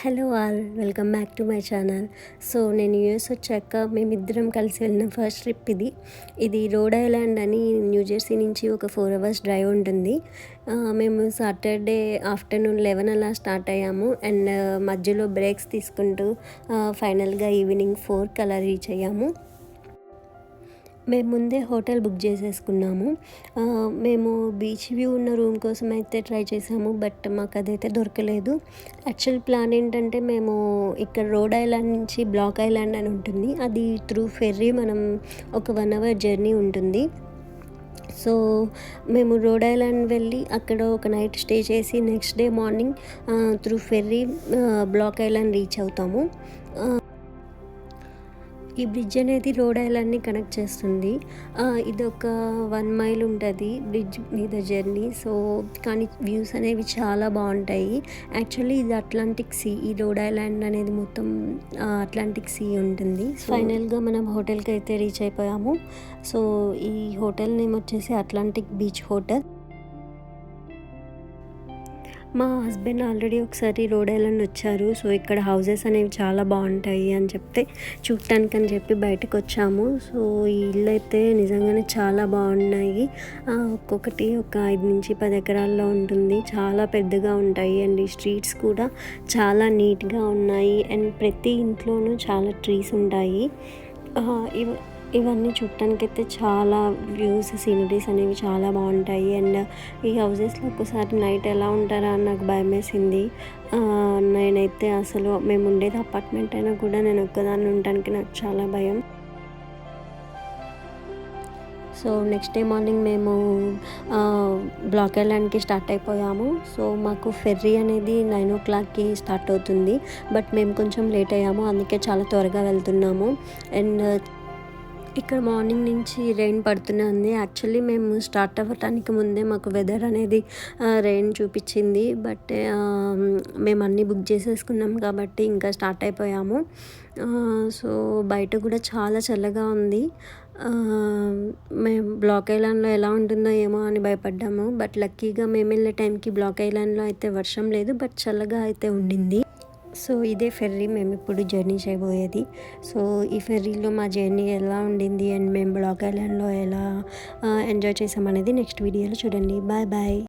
Hello all, welcome back to my channel. So నేను US వచ్చాక మేమిద్దరం కలిసి వెళ్ళిన ఫస్ట్ ట్రిప్ ఇది రోడ్ ఐలాండ్ అని న్యూ జెర్సీ నుంచి ఒక 4 hours డ్రైవ్ ఉంటుంది. మేము సాటర్డే ఆఫ్టర్నూన్ 11 అలా స్టార్ట్ అయ్యాము అండ్ మధ్యలో బ్రేక్స్ తీసుకుంటూ ఫైనల్గా ఈవినింగ్ 4కి అలా రీచ్ అయ్యాము. మేము ముందే హోటల్ బుక్ చేసేసుకున్నాము. మేము బీచ్ వ్యూ ఉన్న రూమ్ కోసం అయితే ట్రై చేసాము, బట్ మాకు అదైతే దొరకలేదు. యాక్చువల్ ప్లాన్ ఏంటంటే మేము ఇక్కడ రోడ్ ఐలాండ్ నుంచి బ్లాక్ ఐలాండ్ అని ఉంటుంది, అది త్రూ ఫెర్రీ మనం ఒక 1 hour జర్నీ ఉంటుంది. సో మేము రోడ్ ఐలాండ్ వెళ్ళి అక్కడ ఒక నైట్ స్టే చేసి next day morning through ferry Block Island reach అవుతాము. ఈ బ్రిడ్జ్ అనేది రోడ్ ఐలాండ్ని కనెక్ట్ చేస్తుంది. ఇది ఒక 1 mile ఉంటుంది బ్రిడ్జ్ మీద జర్నీ. సో కానీ వ్యూస్ అనేవి చాలా బాగుంటాయి. యాక్చువల్లీ ఇది అట్లాంటిక్ సీ, ఈ రోడ్ ఐలాండ్ అనేది మొత్తం అట్లాంటిక్ సీ ఉంటుంది. ఫైనల్గా మనం హోటల్కి అయితే రీచ్ అయిపోయాము. సో ఈ హోటల్ నేమ్ వచ్చేసి అట్లాంటిక్ బీచ్ హోటల్. మా హస్బెండ్ ఆల్రెడీ ఒకసారి రోడ్ ఐలాండ్ వచ్చారు. సో ఇక్కడ హౌసెస్ అనేవి చాలా బాగుంటాయి అని చెప్తే చూడటానికి అని చెప్పి బయటకు వచ్చాము. సో ఈ ఇల్లు అయితే నిజంగానే చాలా బాగున్నాయి. ఒక్కొక్కటి ఒక 5 నుంచి 10 ఎకరాల్లో ఉంటుంది. చాలా పెద్దగా ఉంటాయి అండ్ ఈ స్ట్రీట్స్ కూడా చాలా నీట్గా ఉన్నాయి అండ్ ప్రతి ఇంట్లోనూ చాలా ట్రీస్ ఉంటాయి. ఇవన్నీ చూడటానికైతే చాలా వ్యూస్, సీనరీస్ అనేవి చాలా బాగుంటాయి. అండ్ ఈ హౌజెస్లో ఒక్కసారి నైట్ ఎలా ఉంటారా అని నాకు భయం వేసింది. నేనైతే అసలు మేము ఉండేది అపార్ట్మెంట్ అయినా కూడా నేను ఒక్కదాన్ని ఉండటానికి నాకు చాలా భయం. సో నెక్స్ట్ డే మార్నింగ్ మేము బ్లాక్ ఐలాండ్కి స్టార్ట్ అయిపోయాము. సో మాకు ఫెర్రీ అనేది 9 o'clockకి స్టార్ట్ అవుతుంది, బట్ మేము కొంచెం లేట్ అయ్యాము, అందుకే చాలా త్వరగా వెళ్తున్నాము. అండ్ ఇక్కడ మార్నింగ్ నుంచి రెయిన్ పడుతూనే ఉంది. యాక్చువల్లీ మేము స్టార్ట్ అవ్వటానికి ముందే మాకు వెదర్ అనేది రెయిన్ చూపించింది, బట్ మేము అన్నీ బుక్ చేసేసుకున్నాం కాబట్టి ఇంకా స్టార్ట్ అయిపోయాము. సో బయట కూడా చాలా చల్లగా ఉంది. మేము బ్లాక్ ఐలాండ్లో ఎలా ఉంటుందో ఏమో అని భయపడ్డాము, బట్ లక్కీగా మేము వెళ్ళే టైంకి బ్లాక్ ఐలాండ్లో అయితే వర్షం లేదు, బట్ చల్లగా అయితే ఉండింది. సో ఇదే ఫెర్రీ మేము ఇప్పుడు జర్నీ చేయబోయేది. సో ఈ ఫెర్రీలో మా జర్నీ ఎలా ఉండింది అండ్ మేము బ్లాక్ ఐలాండ్లో ఎలా ఎంజాయ్ చేసామనేది నెక్స్ట్ వీడియోలో చూడండి. Bye bye.